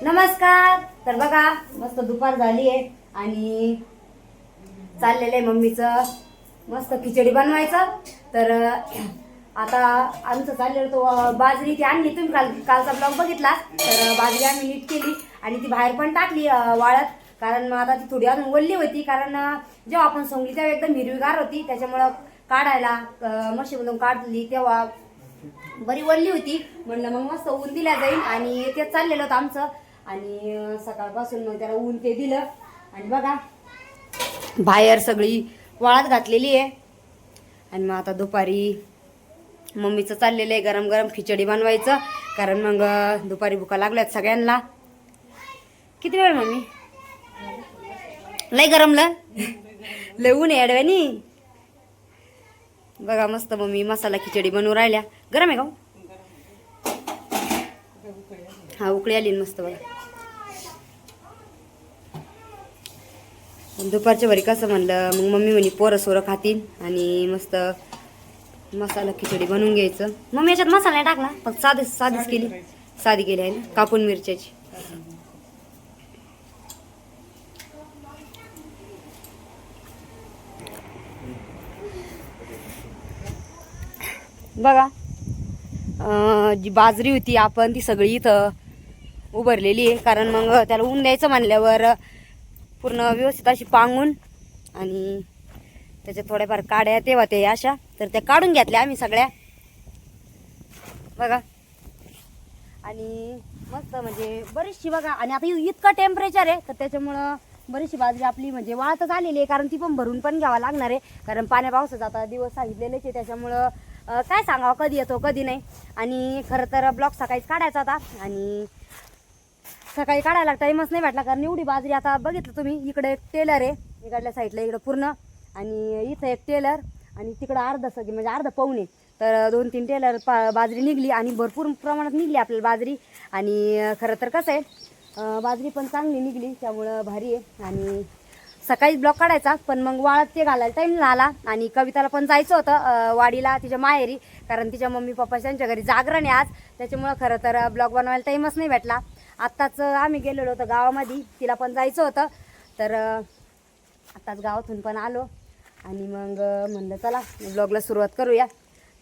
नमस्कार. तर बघा मस्त दुपार झाली आहे आणि चाललेलं आहे मम्मीचं मस्त खिचडी बनवायचं. तर आता आमचं चाललेलं तो बाजरी ती आणली, तुम्ही कालचा ब्लॉग बघितला. तर बाजरी आम्ही नीट केली आणि ती बाहेर पण टाकली वाळत, कारण मग आता ती थोडी अजून ओलली होती, कारण जेव्हा आपण सोंगली तेव्हा एकदम हिरवीगार होती, त्याच्यामुळं काढायला मशीनमधून काढली तेव्हा बरी ओलली होती. म्हणलं मग मस्त ऊन दिल्या जाईल आणि ते चाललेलं होतं आमचं. आणि सकाळपासून मग त्याला ऊन ते दिलं आणि बघा बाहेर सगळी वाळत घातलेली आहे. आणि मग आता दुपारी मम्मीचं चाललेलं आहे गरम गरम खिचडी बनवायचं, कारण मग दुपारी भुका लागल्यात सगळ्यांना. किती वेळ मम्मी? लय गरमलं, लय ऊन आहे अडव्यानी. बघा मस्त मम्मी मसाला खिचडी बनवून राहिल्या. गरम आहे का? हा उकळी आली मस्त. बघा दुपारच्या भरी कसं म्हणलं मग मम्मी म्हणे पोरं सोरं खातील आणि मस्त मसाला खिचडी बनवून घ्यायचं. मम्मी याच्यात मसाला नाही टाकला, फक्त साधीच केली, साधी केली आहे ना, कापून मिरच्याची. बघा जी बाजरी होती आपण ती सगळी इथं उभारलेली आहे, कारण मग त्याला ऊन द्यायचं म्हणल्यावर पूर्ण व्यवस्थित अशी पांगून आणि त्याच्यात थोड्याफार काड्या तेव्हा ते अशा, तर त्या काढून घेतल्या आम्ही सगळ्या. बघा आणि मस्त म्हणजे बरीचशी बघा. आणि आता इतकं टेम्परेचर आहे तर त्याच्यामुळं बरीचशी बाजरी आपली म्हणजे वाळतच आलेली आहे, कारण ती पण भरून पण घ्यावं लागणार आहे, कारण पाण्या पावसाचा आता दिवस सांगितलेलेच आहे. त्याच्यामुळं काय सांगावं कधी येतो कधी नाही. आणि खरं तर ब्लॉग सकाळीच काढायचा होता आणि सकाळी काढायला टाईमच नाही भेटला, कारण एवढी बाजरी. आता बघितलं तुम्ही इकडे एक टेलर आहे इकडल्या साईडला इकडं पूर्ण, आणि इथं एक टेलर आणि तिकडं अर्धा सगळी म्हणजे अर्धा पाऊणे, तर 2-3 टेलर बाजरी निघली आणि भरपूर प्रमाणात निघली आपल्याला बाजरी. आणि खरं तर कसं आहे बाजरी पण चांगली निघली त्यामुळं भारी आहे. आणि सकाळीच ब्लॉग काढायचा पण मग वाळत ते घालायला टाईम झाला. आणि कविताला पण जायचं होतं वाडीला तिच्या माहेरी, कारण तिच्या मम्मी पप्पा त्यांच्या घरी जागरण आहे आज, त्याच्यामुळं खरं तर ब्लॉग बनवायला टाईमच नाही भेटला. आत्ताच आम्ही गेलेलो होतो गावामध्ये, तिला पण जायचं होतं, तर आत्ताच गावातून पण आलो आणि मग म्हणलं चला ब्लॉगला सुरुवात करूया.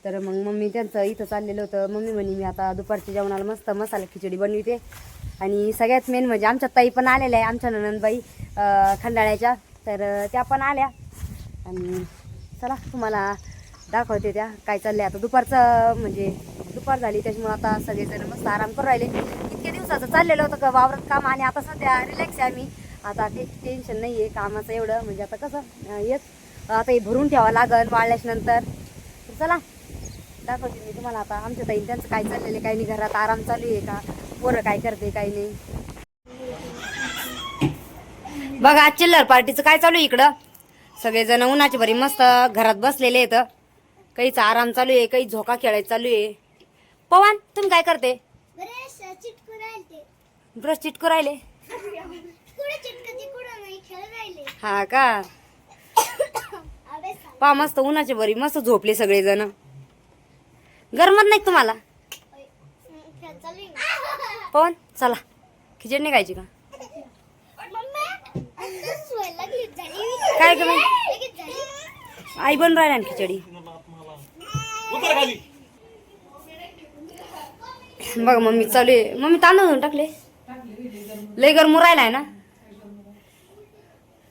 तर मग मम्मी त्यांचं इथं चाललेलं होतं. मम्मी म्हणे मी आता दुपारच्या जेवणाला मस्त मसाला खिचडी बनविते. आणि सगळ्यात मेन म्हणजे आमच्या ताई पण आलेल्या आहे, आमच्या ननंदबाई खंडाळ्याच्या, तर त्या पण आल्या. आणि चला तुम्हाला दाखवते त्या काय चाललं आहे. आता दुपारचं म्हणजे दुपार झाली त्याच्यामुळे आता सगळेजण मस्त आराम करू राहिले. इतक्या दिवसाचं चाललेलं होतं का वावरात काम, आणि आता सध्या रिलॅक्स आहे आम्ही. आता काही टेन्शन नाही आहे कामाचं एवढं, म्हणजे आता कसं येत आता हे भरून ठेवावं लागेल वाळल्याच्या नंतर. तर चला दाखवते मी तुम्हाला आता आमच्या ताई त्यांचं काय चाललेलं आहे, काही नाही, घरात आराम चालू आहे का, पोरं काय करते काही नाही. बघा आज चिल्लर पार्टीचं काय चालू आहे इकडं. सगळेजण उन्हाची भरी मस्त घरात बसलेले आहेत, काहीच आराम चालू आहे, काही झोका खेळायचं चालू आहे. पवन तुम्ही काय करते? ब्रश चिटकू राहिले. हा का? पा मस्त उन्हाची भरी मस्त झोपले सगळेजण. गरमत नाही तुम्हाला? पवन चला खिचडी नाही खायची का? काय ग आई बनवून राहिला ना खिचडी. बघ मम्मी चालू आहे. मम्मी तांदूळ धुवून टाकले, लय गरम राहिलाय ना.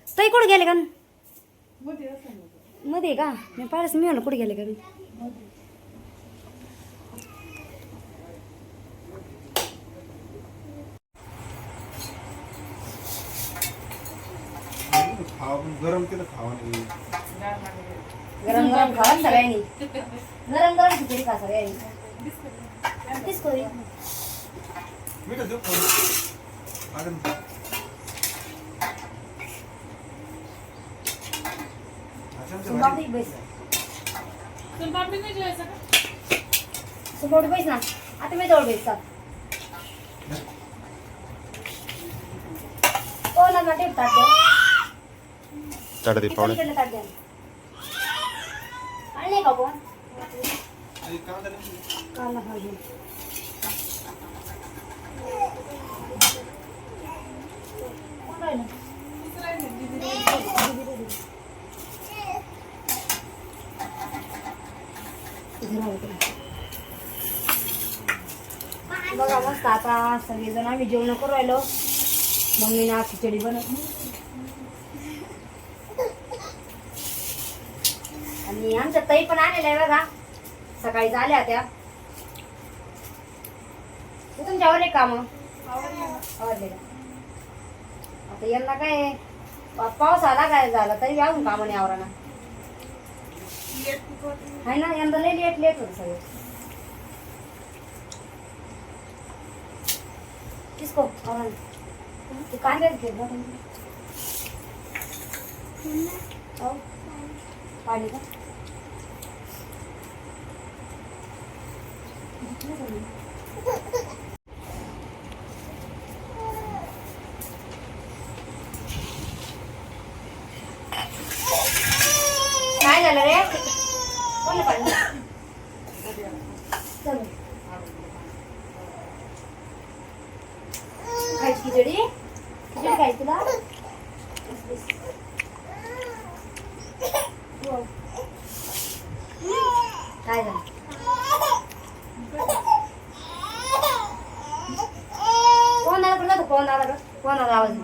ताई कुठे गेले का? मध्ये का? मी पाहिलंच मी म्हणलं कुठे गेले का. मी गरम केलं खावा नाही. गरम गरम खावा सगळ्यांनी, गरम गरम खिचडी खा सगळ्यांनी. मी तर देऊ समोर बैस ना, आता मी जवळ बैस. कोणाला टेपतात ताट दे पावडे. आणले का कोण? कांदा भाजी मस्त आता सगळेजण आम्ही जेवण करू राहिलो. मम्मीने आज खिचडी बनवली आणि आमच्या ताई पण आलेल्या आहे बघा. सकाळी झाल्या त्या. तुमच्यावर एक काम आवडले का? आता यांना काय पाऊस आला काय झाला तरी अजून कामं नाही आवराना आहे ना. यंदा लई लेट होत सगळे. किसको आवराना ते कांद्याच घेत जा तुम्ही. हो पाणी का काय झालं रे कोणलं पाणी चल खायची खिचडी खिचडी खायची तुला काय झालं कोण आला कोण आला आवाज